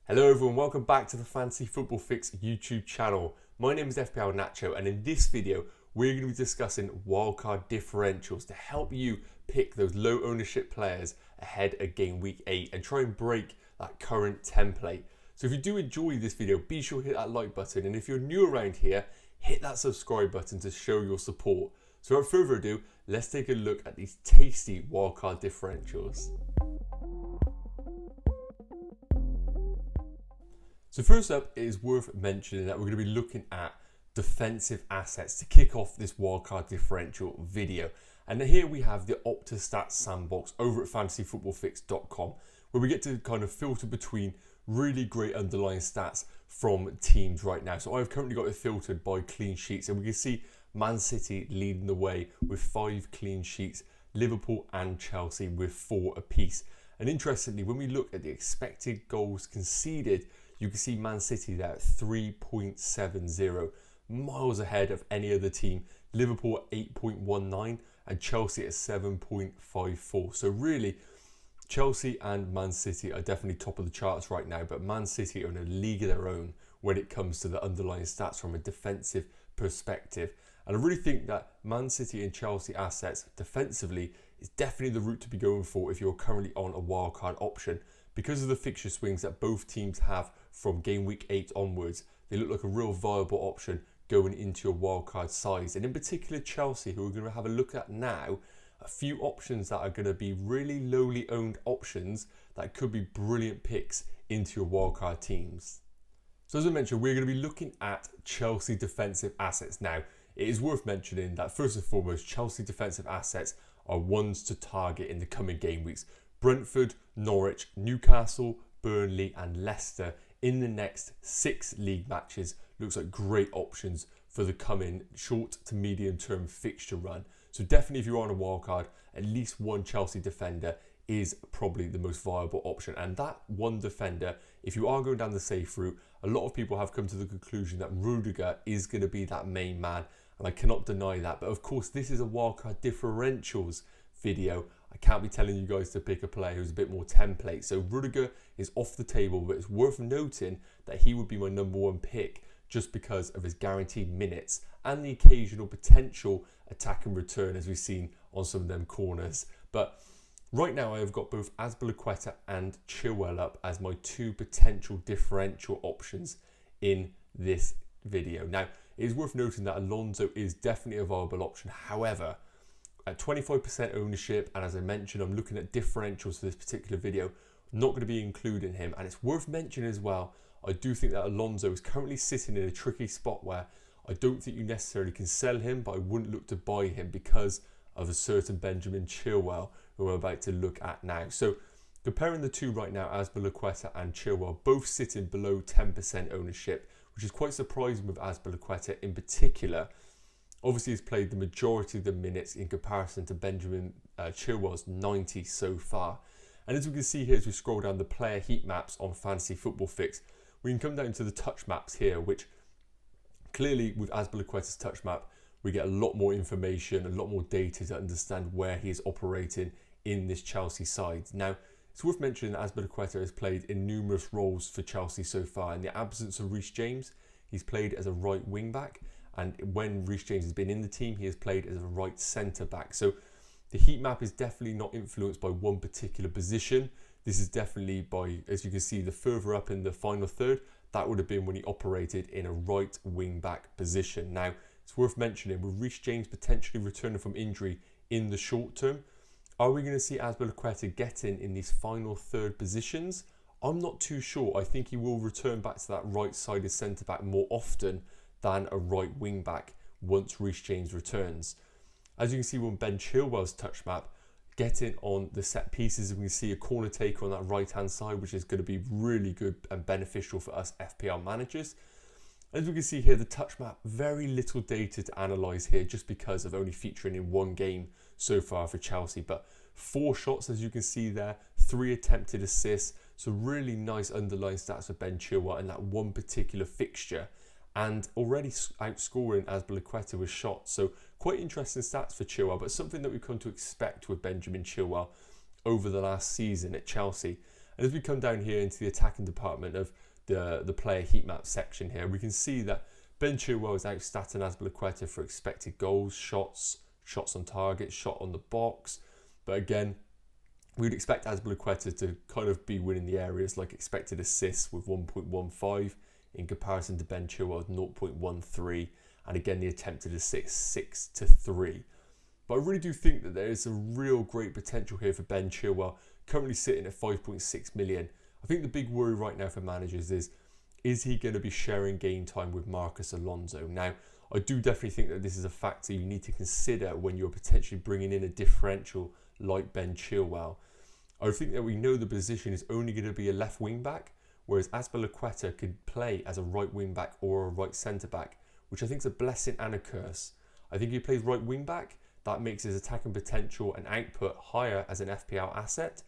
Hello everyone, welcome back to the Fantasy Football Fix YouTube channel. My name is FPL Nacho and in this video we're going to be discussing wildcard differentials to help you pick those low ownership players ahead of game week 8 and try and break that current template. So if you do enjoy this video, be sure to hit that like button, and if you're new around here, hit that subscribe button to show your support. So without further ado, let's take a look at these tasty wildcard differentials. So first up, it is worth mentioning that we're going to be looking at defensive assets to kick off this wildcard differential video. And here we have the OptaStats sandbox over at fantasyfootballfix.com, where we get to kind of filter between really great underlying stats from teams right now. So I've currently got it filtered by clean sheets, and we can see Man City leading the way with 5 clean sheets, Liverpool and Chelsea with 4 apiece. And interestingly, when we look at the expected goals conceded, you can see Man City there at 3.70, miles ahead of any other team. Liverpool at 8.19 and Chelsea at 7.54. So really, Chelsea and Man City are definitely top of the charts right now, but Man City are in a league of their own when it comes to the underlying stats from a defensive perspective. And I really think that Man City and Chelsea assets defensively is definitely the route to be going for if you're currently on a wildcard option. Because of the fixture swings that both teams have from game week 8 onwards, they look like a real viable option going into your wildcard sides. And in particular Chelsea, who we're going to have a look at now, a few options that are going to be really lowly owned options that could be brilliant picks into your wildcard teams. So as I mentioned, we're going to be looking at Chelsea defensive assets now. It is worth mentioning that first and foremost, Chelsea defensive assets are ones to target in the coming game weeks. Brentford, Norwich, Newcastle, Burnley and Leicester in the next 6 league matches looks like great options for the coming short to medium term fixture run. So definitely if you're on a wildcard, at least one Chelsea defender is probably the most viable option. And that one defender, if you are going down the safe route, a lot of people have come to the conclusion that Rudiger is going to be that main man. And I cannot deny that. But of course, this is a wildcard differentials video. I can't be telling you guys to pick a player who's a bit more template. So Rudiger is off the table, but it's worth noting that he would be my number 1 pick just because of his guaranteed minutes and the occasional potential attack and return as we've seen on some of them corners. But right now I have got both Azpi and Chilwell up as my 2 potential differential options in this video. Now, it is worth noting that Alonso is definitely a viable option. However, at 25% ownership, and as I mentioned, I'm looking at differentials for this particular video, I'm not going to be including him. And it's worth mentioning as well, I do think that Alonso is currently sitting in a tricky spot where I don't think you necessarily can sell him, but I wouldn't look to buy him because of a certain Benjamin Chilwell, who I'm about to look at now. So comparing the two right now, Azpi and Chilwell, both sitting below 10% ownership, which is quite surprising with Azpi in particular. Obviously, he's played the majority of the minutes in comparison to Benjamin Chilwell's 90 so far. And as we can see here, as we scroll down the player heat maps on Fantasy Football Fix, we can come down to the touch maps here, which clearly with Azpi's touch map, we get a lot more information, a lot more data to understand where he is operating in this Chelsea side. Now, it's worth mentioning that Azpi has played in numerous roles for Chelsea so far. In the absence of Reece James, he's played as a right wing back. And when Reece James has been in the team, he has played as a right centre-back. So the heat map is definitely not influenced by one particular position. This is definitely by, as you can see, the further up in the final third, that would have been when he operated in a right wing-back position. Now, it's worth mentioning, with Reece James potentially returning from injury in the short term, are we going to see Azpi getting in these final third positions? I'm not too sure. I think he will return back to that right-sided centre-back more often than a right wing back once Reece James returns. As you can see on Ben Chilwell's touch map, getting on the set pieces, we can see a corner taker on that right hand side, which is going to be really good and beneficial for us FPL managers. As we can see here, the touch map, very little data to analyse here just because of only featuring in 1 game so far for Chelsea. But 4 shots, as you can see there, 3 attempted assists. So really nice underlying stats for Ben Chilwell in that one particular fixture. And already outscoring Azpi with shots. So quite interesting stats for Chilwell, but something that we've come to expect with Benjamin Chilwell over the last season at Chelsea. And as we come down here into the attacking department of the player heat map section here, we can see that Ben Chilwell is outstatting Azpilicueta for expected goals, shots on target, shot on the box. But again, we'd expect Azpilicueta to kind of be winning the areas like expected assists with 1.15 in comparison to Ben Chilwell's 0.13, and again the attempted assists 6-3. But I really do think that there is a real great potential here for Ben Chilwell, currently sitting at 5.6 million. I think the big worry right now for managers is he going to be sharing game time with Marcos Alonso? Now, I do definitely think that this is a factor you need to consider when you're potentially bringing in a differential like Ben Chilwell. I think that we know the position is only going to be a left wing back, whereas Azpilicueta could play as a right wing back or a right centre back, which I think is a blessing and a curse. I think he plays right wing back, that makes his attacking potential and output higher as an FPL asset.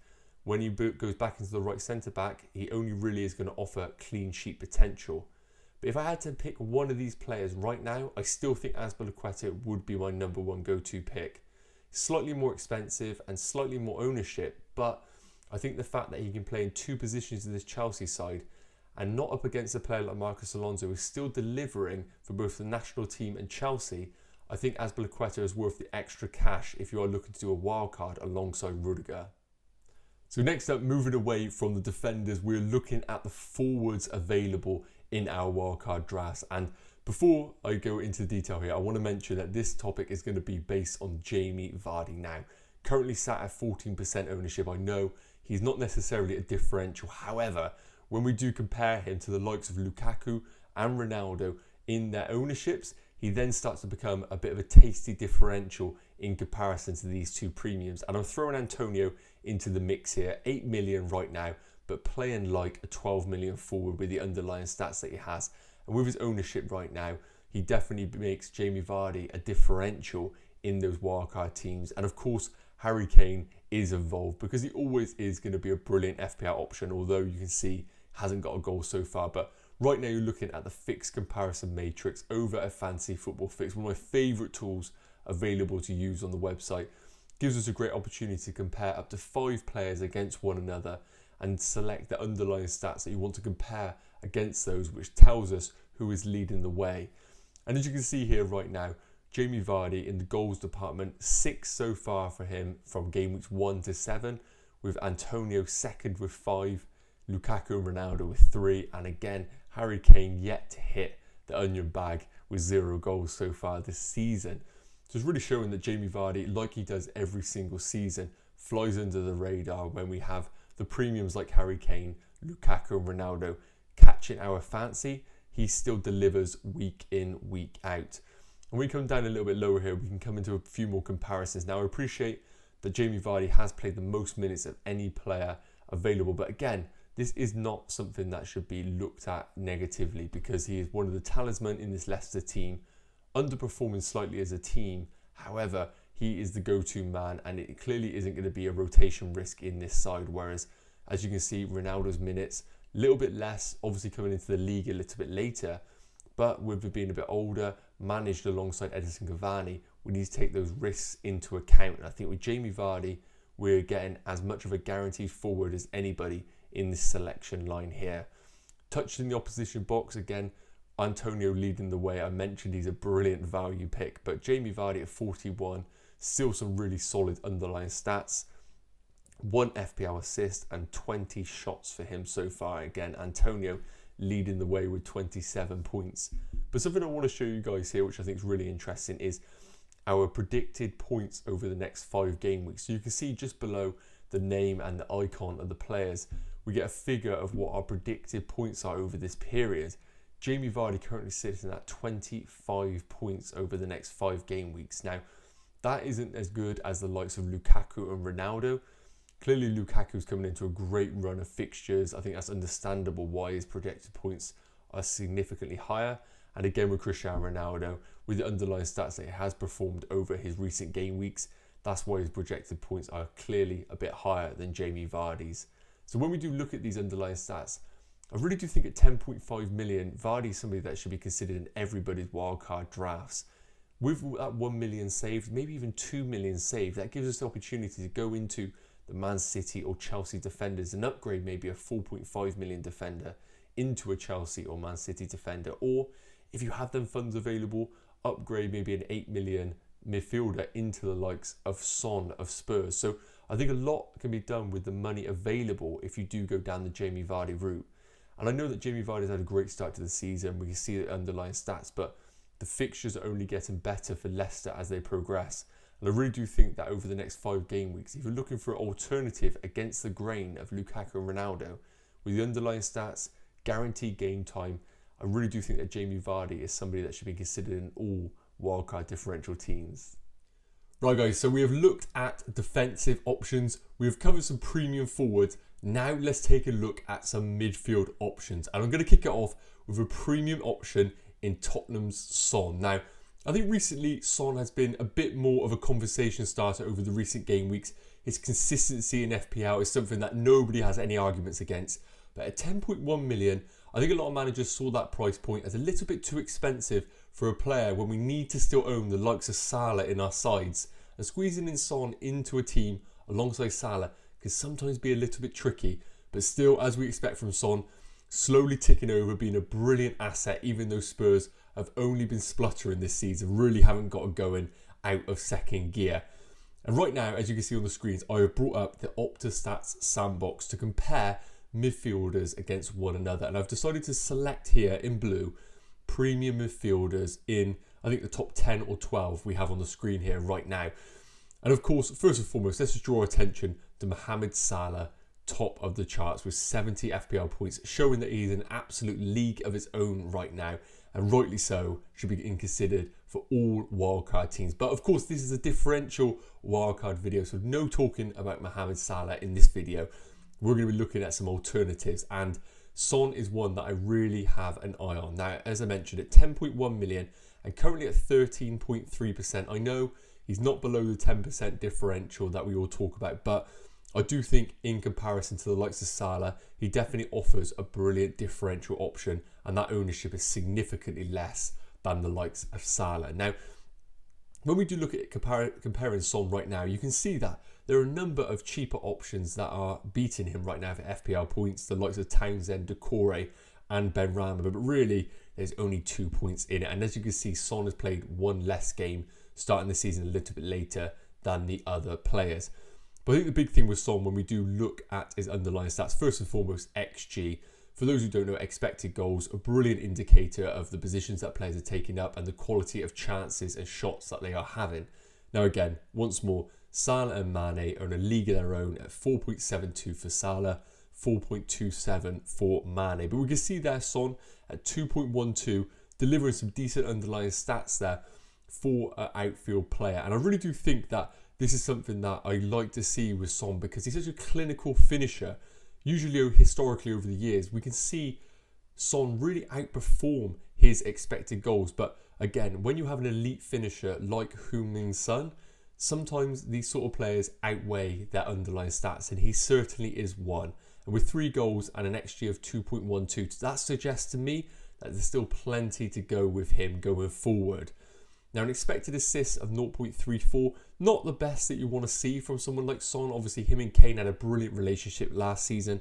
When he goes back into the right centre back, he only really is going to offer clean sheet potential. But if I had to pick one of these players right now, I still think Azpilicueta would be my number one go-to pick. Slightly more expensive and slightly more ownership, but I think the fact that he can play in two positions in this Chelsea side and not up against a player like Marcos Alonso who is still delivering for both the national team and Chelsea, I think Azpilicueta is worth the extra cash if you are looking to do a wildcard alongside Rudiger. So next up, moving away from the defenders, we're looking at the forwards available in our wildcard drafts. And before I go into detail here, I want to mention that this topic is going to be based on Jamie Vardy now. Currently sat at 14% ownership. I know he's not necessarily a differential. However, when we do compare him to the likes of Lukaku and Ronaldo in their ownerships, he then starts to become a bit of a tasty differential in comparison to these two premiums. And I'm throwing Antonio into the mix here, 8 million right now, but playing like a 12 million forward with the underlying stats that he has. And with his ownership right now, he definitely makes Jamie Vardy a differential in those wildcard teams. And of course, Harry Kane is involved because he always is going to be a brilliant FPL option, although you can see hasn't got a goal so far. But right now you're looking at the fixed comparison matrix over a Fantasy Football Fix, one of my favourite tools available to use on the website. Gives us a great opportunity to compare up to 5 players against one another and select the underlying stats that you want to compare against those, which tells us who is leading the way. And as you can see here right now, Jamie Vardy in the goals department, 6 so far for him from game weeks 1 to 7, with Antonio second with 5, Lukaku and Ronaldo with 3, and again, Harry Kane yet to hit the onion bag with 0 goals so far this season. So it's really showing that Jamie Vardy, like he does every single season, flies under the radar when we have the premiums like Harry Kane, Lukaku and Ronaldo catching our fancy. He still delivers week in, week out. And when we come down a little bit lower here, we can come into a few more comparisons. Now, I appreciate that Jamie Vardy has played the most minutes of any player available, but again, this is not something that should be looked at negatively because he is one of the talisman in this Leicester team, underperforming slightly as a team. However, he is the go-to man and it clearly isn't going to be a rotation risk in this side. Whereas, as you can see, Ronaldo's minutes, a little bit less, obviously coming into the league a little bit later, but with it being a bit older, managed alongside Edinson Cavani, we need to take those risks into account. And I think with Jamie Vardy, we're getting as much of a guaranteed forward as anybody in this selection line here. Touched in the opposition box, again, Antonio leading the way. I mentioned he's a brilliant value pick, but Jamie Vardy at 41, still some really solid underlying stats. 1 FPL assist and 20 shots for him so far. Again, Antonio leading the way with 27 points. But something I want to show you guys here, which I think is really interesting, is our predicted points over the next 5 game weeks. So you can see just below the name and the icon of the players, we get a figure of what our predicted points are over this period. Jamie Vardy currently sitting at 25 points over the next 5 game weeks. Now, that isn't as good as the likes of Lukaku and Ronaldo. Clearly, Lukaku's coming into a great run of fixtures. I think that's understandable why his projected points are significantly higher. And again, with Cristiano Ronaldo, with the underlying stats that he has performed over his recent game weeks, that's why his projected points are clearly a bit higher than Jamie Vardy's. So when we do look at these underlying stats, I really do think at 10.5 million, Vardy is somebody that should be considered in everybody's wildcard drafts. With that 1 million saved, maybe even 2 million saved, that gives us the opportunity to go into the Man City or Chelsea defenders and upgrade maybe a 4.5 million defender into a Chelsea or Man City defender. Or if you have them funds available, upgrade maybe an 8 million midfielder into the likes of Son of Spurs. So I think a lot can be done with the money available if you do go down the Jamie Vardy route. And I know that Jamie Vardy's had a great start to the season. We can see the underlying stats, but the fixtures are only getting better for Leicester as they progress. And I really do think that over the next 5 game weeks, if you're looking for an alternative against the grain of Lukaku and Ronaldo, with the underlying stats, guaranteed game time, I really do think that Jamie Vardy is somebody that should be considered in all wildcard differential teams. Right guys, so we have looked at defensive options, we have covered some premium forwards. Now let's take a look at some midfield options, and I'm going to kick it off with a premium option in Tottenham's Son. Now, I think recently Son has been a bit more of a conversation starter over the recent game weeks. His consistency in FPL is something that nobody has any arguments against. But at 10.1 million, I think a lot of managers saw that price point as a little bit too expensive for a player when we need to still own the likes of Salah in our sides. And squeezing in Son into a team alongside Salah can sometimes be a little bit tricky. But still, as we expect from Son, slowly ticking over, being a brilliant asset, even though Spurs have only been spluttering this season, really haven't got it going out of second gear. And right now, as you can see on the screens, I have brought up the OptaStats sandbox to compare midfielders against one another. And I've decided to select here in blue premium midfielders in, I think, the top 10 or 12 we have on the screen here right now. And of course, first and foremost, let's just draw attention to Mohamed Salah, top of the charts with 70 FPL points, showing that he's an absolute league of his own right now, and rightly so, should be getting considered for all wildcard teams. But of course, this is a differential wildcard video, so no talking about Mohamed Salah in this video. We're going to be looking at some alternatives, and Son is one that I really have an eye on. Now, as I mentioned, at 10.1 million and currently at 13.3%, I know he's not below the 10% differential that we all talk about, but I do think in comparison to the likes of Salah, he definitely offers a brilliant differential option, and that ownership is significantly less than the likes of Salah. Now, when we do look at comparing Son right now, you can see that there are a number of cheaper options that are beating him right now for FPL points, the likes of Townsend, Decore and Benrahma, but really there's only 2 points in it. And as you can see, Son has played one less game, starting the season a little bit later than the other players. But I think the big thing with Son, when we do look at his underlying stats, first and foremost, XG. For those who don't know, expected goals, a brilliant indicator of the positions that players are taking up and the quality of chances and shots that they are having. Now again, once more, Salah and Mane are in a league of their own at 4.72 for Salah, 4.27 for Mane. But we can see there Son at 2.12, delivering some decent underlying stats there for an outfield player. And I really do think that this is something that I like to see with Son, because he's such a clinical finisher. Usually, historically over the years, we can see Son really outperform his expected goals. But again, when you have an elite finisher like Heung-min Son, sometimes these sort of players outweigh their underlying stats, and he certainly is one. And with 3 goals and an XG of 2.12, that suggests to me that there's still plenty to go with him going forward. Now, an expected assist of 0.34, not the best that you want to see from someone like Son. Obviously, him and Kane had a brilliant relationship last season,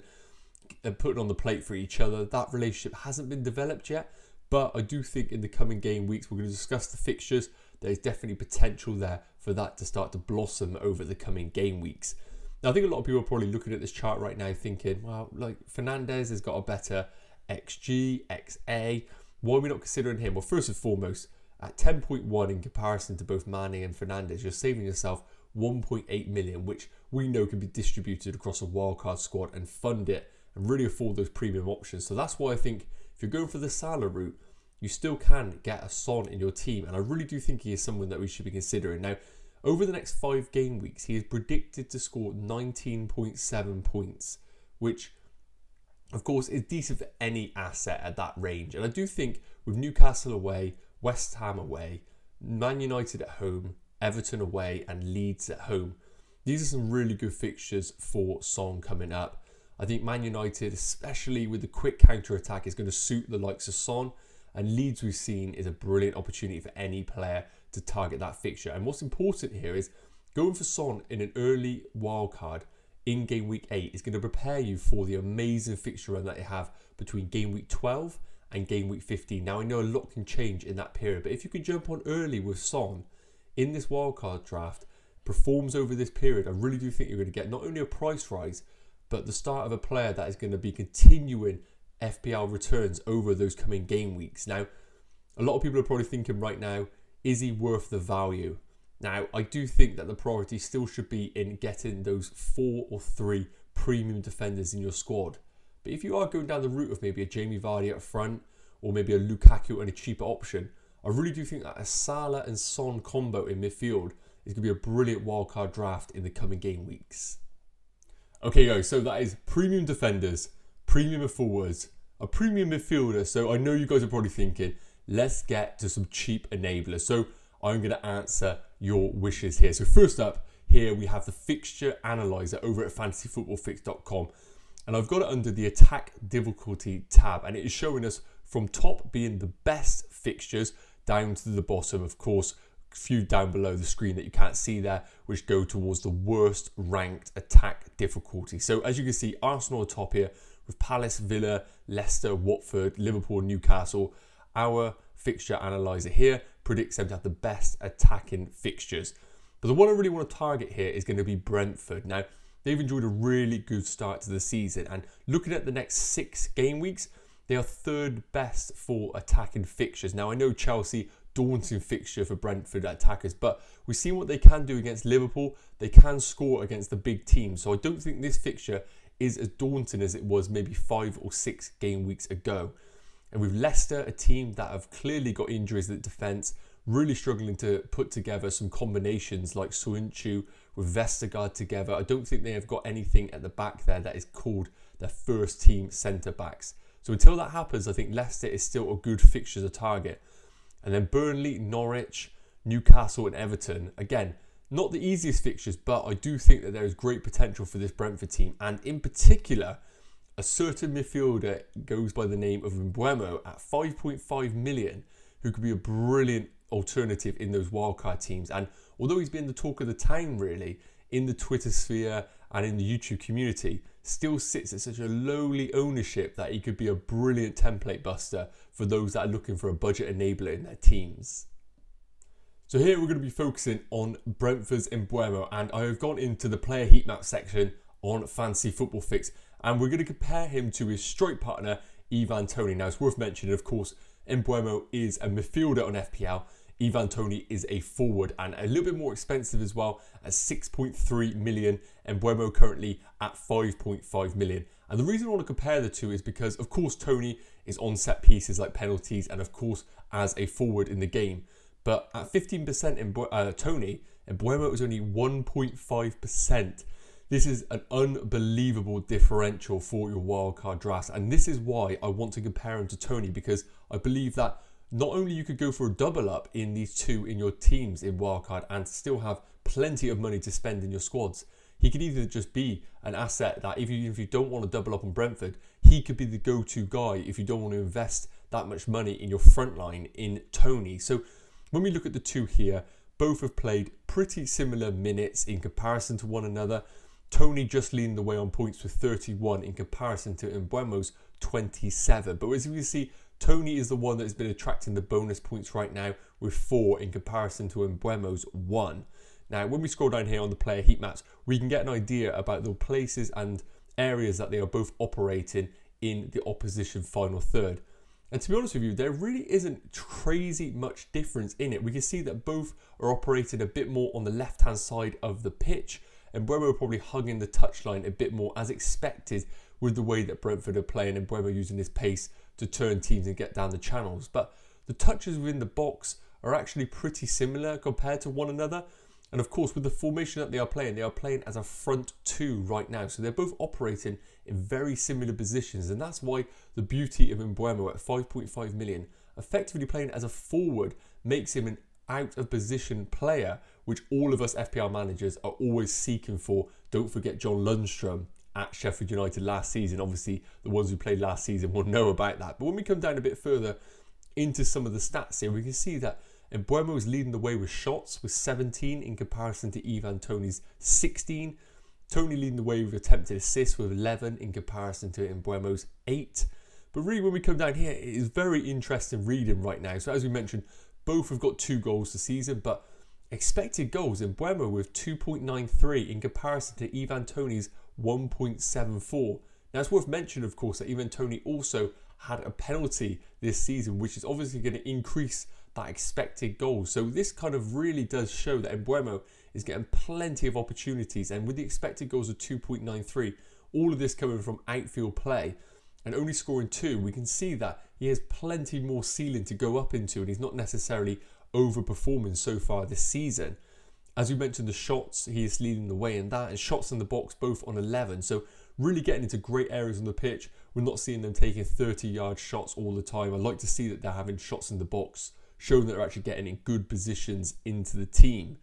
putting on the plate for each other. That relationship hasn't been developed yet, but I do think in the coming game weeks, we're going to discuss the fixtures. There's definitely potential there for that to start to blossom over the coming game weeks. Now, I think a lot of people are probably looking at this chart right now thinking, well, like Fernandes has got a better XG, XA. Why are we not considering him? Well, first and foremost, at 10.1 in comparison to both Mane and Fernandes, you're saving yourself 1.8 million, which we know can be distributed across a wildcard squad and fund it and really afford those premium options. So that's why I think if you're going for the Salah route, you still can get a Son in your team. And I really do think he is someone that we should be considering. Now, over the next 5 game weeks, he is predicted to score 19.7 points, which of course is decent for any asset at that range. And I do think with Newcastle away, West Ham away, Man United at home, Everton away and Leeds at home, these are some really good fixtures for Son coming up. I think Man United, especially with the quick counter-attack, is going to suit the likes of Son, and Leeds, we've seen, is a brilliant opportunity for any player to target that fixture. And what's important here is going for Son in an early wildcard in game week 8 is going to prepare you for the amazing fixture run that you have between game week 12 and game week 15. Now, I know a lot can change in that period, but if you can jump on early with Son in this wildcard draft, performs over this period, I really do think you're going to get not only a price rise, but the start of a player that is going to be continuing FPL returns over those coming game weeks. Now, a lot of people are probably thinking right now, is he worth the value? Now, I do think that the priority still should be in getting those 4 or 3 premium defenders in your squad. But if you are going down the route of maybe a Jamie Vardy up front, or maybe a Lukaku and a cheaper option, I really do think that a Salah and Son combo in midfield is going to be a brilliant wildcard draft in the coming game weeks. Okay guys, so that is premium defenders, premium forwards, a premium midfielder. So I know you guys are probably thinking, let's get to some cheap enablers. So I'm going to answer your wishes here. So first up, here we have the fixture analyzer over at fantasyfootballfix.com. And I've got it under the attack difficulty tab. And it is showing us from top being the best fixtures down to the bottom, of course, a few down below the screen that you can't see there, which go towards the worst ranked attack difficulty. So as you can see, Arsenal are top here with Palace, Villa, Leicester, Watford, Liverpool, Newcastle. Our fixture analyzer here predicts them to have the best attacking fixtures. But the one I really want to target here is going to be Brentford. Now, they've enjoyed a really good start to the season, and looking at the next 6 game weeks, they are 3rd best for attacking fixtures. Now, I know Chelsea, daunting fixture for Brentford attackers, but we've seen what they can do against Liverpool. They can score against the big teams, so I don't think this fixture is as daunting as it was maybe 5 or 6 game weeks ago. And with Leicester, a team that have clearly got injuries at defence, really struggling to put together some combinations like Soyuncu with Vestergaard together. I don't think they have got anything at the back there that is called their first team centre-backs. So until that happens, I think Leicester is still a good fixture to target. And then Burnley, Norwich, Newcastle and Everton. Again, not the easiest fixtures, but I do think that there is great potential for this Brentford team. And in particular, a certain midfielder goes by the name of Mbeumo at 5.5 million, who could be a brilliant alternative in those wildcard teams. And although he's been the talk of the town really in the Twitter sphere and in the YouTube community, still sits at such a lowly ownership that he could be a brilliant template buster for those that are looking for a budget enabler in their teams. So here we're going to be focusing on Brentford's Mbeumo, and I have gone into the player heat map section on Fantasy Football Fix, and we're going to compare him to his strike partner Ivan Toney. Now, it's worth mentioning, of course, Mbeumo is a midfielder on FPL. Ivan Toney is a forward and a little bit more expensive as well at 6.3 million. Mbeumo currently at 5.5 million. And the reason I want to compare the two is because, of course, Toney is on set pieces like penalties and, of course, as a forward in the game. But at 15% in Toney, Mbeumo is only 1.5%. This is an unbelievable differential for your wildcard drafts. And this is why I want to compare him to Toney, because I believe that not only you could go for a double up in these two in your teams in wildcard and still have plenty of money to spend in your squads. He could either just be an asset that even if you don't want to double up on Brentford, he could be the go-to guy if you don't want to invest that much money in your front line in Toney. So when we look at the two here, both have played pretty similar minutes in comparison to one another. Toney just leading the way on points with 31 in comparison to Mbeumo's 27. But as you can see, Toney is the one that has been attracting the bonus points right now with 4 in comparison to Mbeumo's 1. Now, when we scroll down here on the player heat maps, we can get an idea about the places and areas that they are both operating in the opposition final third. And to be honest with you, there really isn't crazy much difference in it. We can see that both are operating a bit more on the left-hand side of the pitch, and Mbeumo probably hugging the touchline a bit more as expected with the way that Brentford are playing, and Mbeumo using his pace to turn teams and get down the channels. But the touches within the box are actually pretty similar compared to one another. And of course, with the formation that they are playing as a front two right now. So they're both operating in very similar positions. And that's why the beauty of Mbeumo at 5.5 million, effectively playing as a forward, makes him an out of position player, which all of us FPL managers are always seeking for. Don't forget John Lundstrom at Sheffield United last season. Obviously, the ones who played last season will know about that. But when we come down a bit further into some of the stats here, we can see that Mbeumo is leading the way with shots with 17 in comparison to Ivan Toney's 16. Toney leading the way with attempted assists with 11 in comparison to Mbeumo's 8. But really, when we come down here, it is very interesting reading right now. So as we mentioned, both have got 2 goals this season, but expected goals in Mbeumo with 2.93 in comparison to Ivan Toney's 1.74. Now it's worth mentioning, of course, that Ivan Toney also had a penalty this season, which is obviously going to increase that expected goals. So this kind of really does show that Mbeumo is getting plenty of opportunities, and with the expected goals of 2.93, all of this coming from outfield play and only scoring 2, we can see that he has plenty more ceiling to go up into, and he's not necessarily overperforming so far this season. As we mentioned, the shots, he is leading the way in that, and shots in the box both on 11. So really getting into great areas on the pitch. We're not seeing them taking 30-yard shots all the time. I'd like to see that they're having shots in the box, showing that they're actually getting in good positions into the team.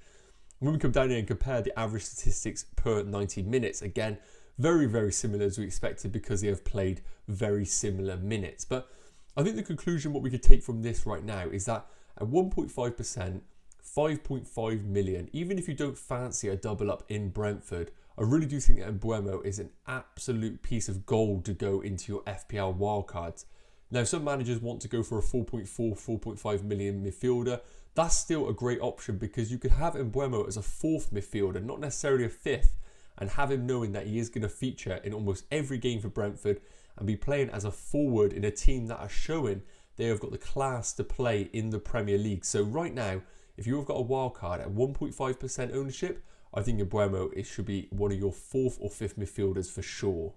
When we come down here and compare the average statistics per 90 minutes, again, very, very similar as we expected because they have played very similar minutes. But I think the conclusion, what we could take from this right now, is that at 1.5%, 5.5 million, even if you don't fancy a double up in Brentford, I really do think that Mbeumo is an absolute piece of gold to go into your FPL wildcards. Now, some managers want to go for a 4.4, 4.5 million midfielder. That's still a great option because you could have Mbeumo as a 4th midfielder, not necessarily a 5th, and have him knowing that he is going to feature in almost every game for Brentford and be playing as a forward in a team that are showing they have got the class to play in the Premier League. So right now, if you've got a wildcard at 1.5% ownership, I think Mbeumo should be one of your 4th or 5th midfielders for sure.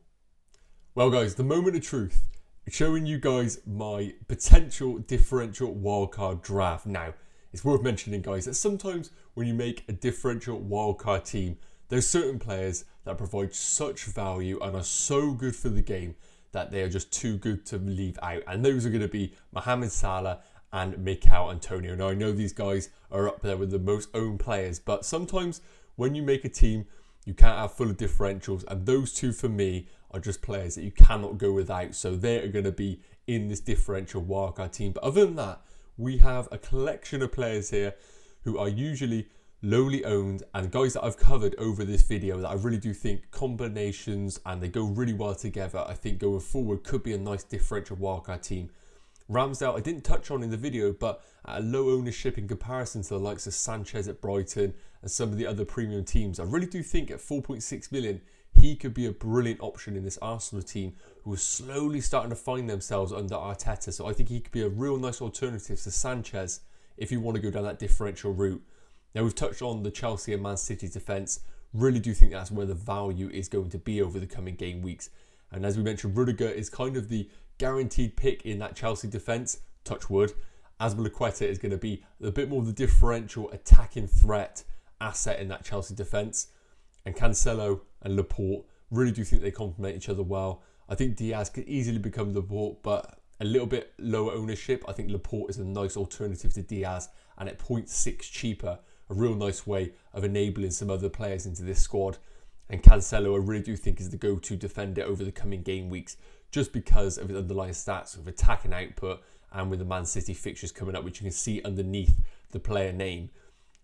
Well guys, the moment of truth. Showing you guys my potential differential wildcard draft. Now, it's worth mentioning, guys, that sometimes when you make a differential wildcard team, there's certain players that provide such value and are so good for the game that they are just too good to leave out. And those are going to be Mohamed Salah and Mikel Antonio. Now, I know these guys are up there with the most owned players, but sometimes when you make a team, you can't have full of differentials, and those two for me are just players that you cannot go without. So they are going to be in this differential wildcard team. But other than that, we have a collection of players here who are usually lowly owned and guys that I've covered over this video that I really do think combinations and they go really well together. I think going forward could be a nice differential wildcard team. Ramsdale I didn't touch on in the video, but at a low ownership in comparison to the likes of Sanchez at Brighton and some of the other premium teams, I really do think at 4.6 million he could be a brilliant option in this Arsenal team who are slowly starting to find themselves under Arteta. So I think he could be a real nice alternative to Sanchez if you want to go down that differential route. Now, we've touched on the Chelsea and Man City defence. Really do think that's where the value is going to be over the coming game weeks. And as we mentioned, Rudiger is kind of the guaranteed pick in that Chelsea defence. Touch wood. Azpilicueta is going to be a bit more of the differential attacking threat asset in that Chelsea defence. And Cancelo and Laporte, really do think they complement each other well. I think Diaz could easily become Laporte, but a little bit lower ownership. I think Laporte is a nice alternative to Diaz, and at 0.6 cheaper, a real nice way of enabling some other players into this squad. And Cancelo, I really do think is the go-to defender over the coming game weeks, just because of his underlying stats of attacking output and with the Man City fixtures coming up, which you can see underneath the player name.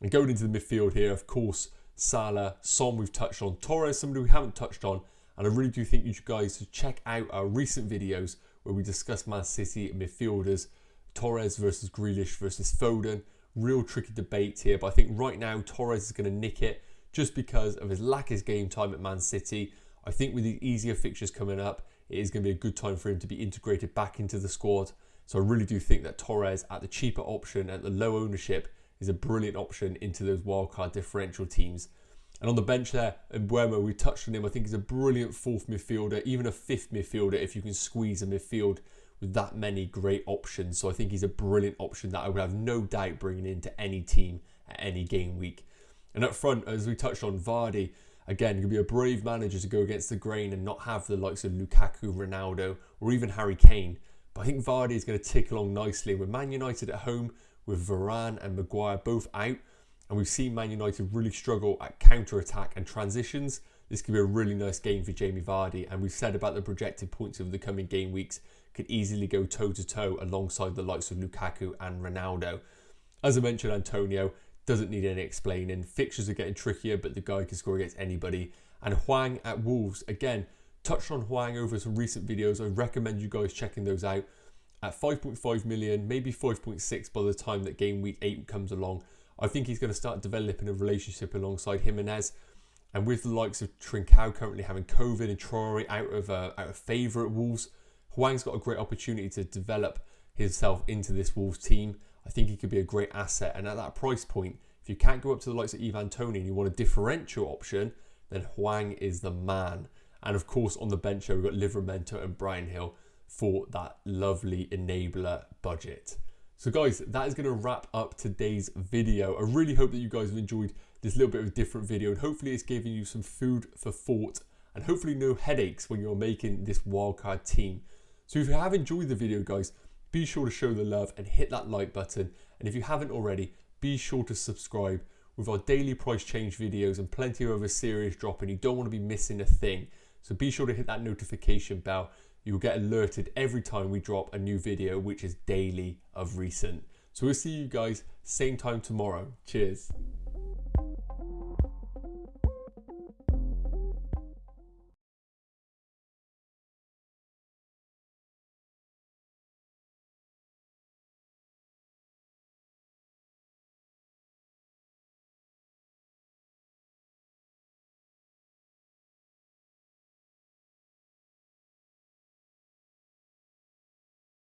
And going into the midfield here, of course, Salah, Son we've touched on, Torres, somebody we haven't touched on, and I really do think you guys should check out our recent videos where we discuss Man City midfielders, Torres versus Grealish versus Foden. Real tricky debate here, but I think right now Torres is going to nick it just because of his lack of game time at Man City. I think with the easier fixtures coming up, it is going to be a good time for him to be integrated back into the squad. So I really do think that Torres at the cheaper option, at the low ownership, is a brilliant option into those wildcard differential teams. And on the bench there, Mbeumo, we touched on him. I think he's a brilliant 4th midfielder, even a 5th midfielder if you can squeeze a midfield with that many great options. So I think he's a brilliant option that I would have no doubt bringing into any team at any game week. And up front, as we touched on, Vardy, again, you'll be a brave manager to go against the grain and not have the likes of Lukaku, Ronaldo, or even Harry Kane. But I think Vardy is going to tick along nicely. With Man United at home, with Varane and Maguire both out, and we've seen Man United really struggle at counter-attack and transitions, this could be a really nice game for Jamie Vardy. And we've said about the projected points of the coming game weeks could easily go toe-to-toe alongside the likes of Lukaku and Ronaldo. As I mentioned, Antonio doesn't need any explaining. Fixtures are getting trickier, but the guy can score against anybody. And Hwang at Wolves, again, touched on Hwang over some recent videos. I recommend you guys checking those out. At 5.5 million, maybe 5.6 by the time that game week 8 comes along. I think he's going to start developing a relationship alongside Jimenez. And with the likes of Trincao currently having COVID and Traore out of favour at Wolves, Hwang's got a great opportunity to develop himself into this Wolves team. I think he could be a great asset. And at that price point, if you can't go up to the likes of Toney and you want a differential option, then Hwang is the man. And of course, on the bench here, we've got Livramento and Brian Hill for that lovely enabler budget. So guys, that is going to wrap up today's video. I really hope that you guys have enjoyed this little bit of a different video, and hopefully it's giving you some food for thought and hopefully no headaches when you're making this wildcard team. So if you have enjoyed the video, guys, be sure to show the love and hit that like button. And if you haven't already, be sure to subscribe. With our daily price change videos and plenty of other series dropping, you don't want to be missing a thing. So be sure to hit that notification bell. You'll get alerted every time we drop a new video, which is daily of recent. So we'll see you guys same time tomorrow. Cheers.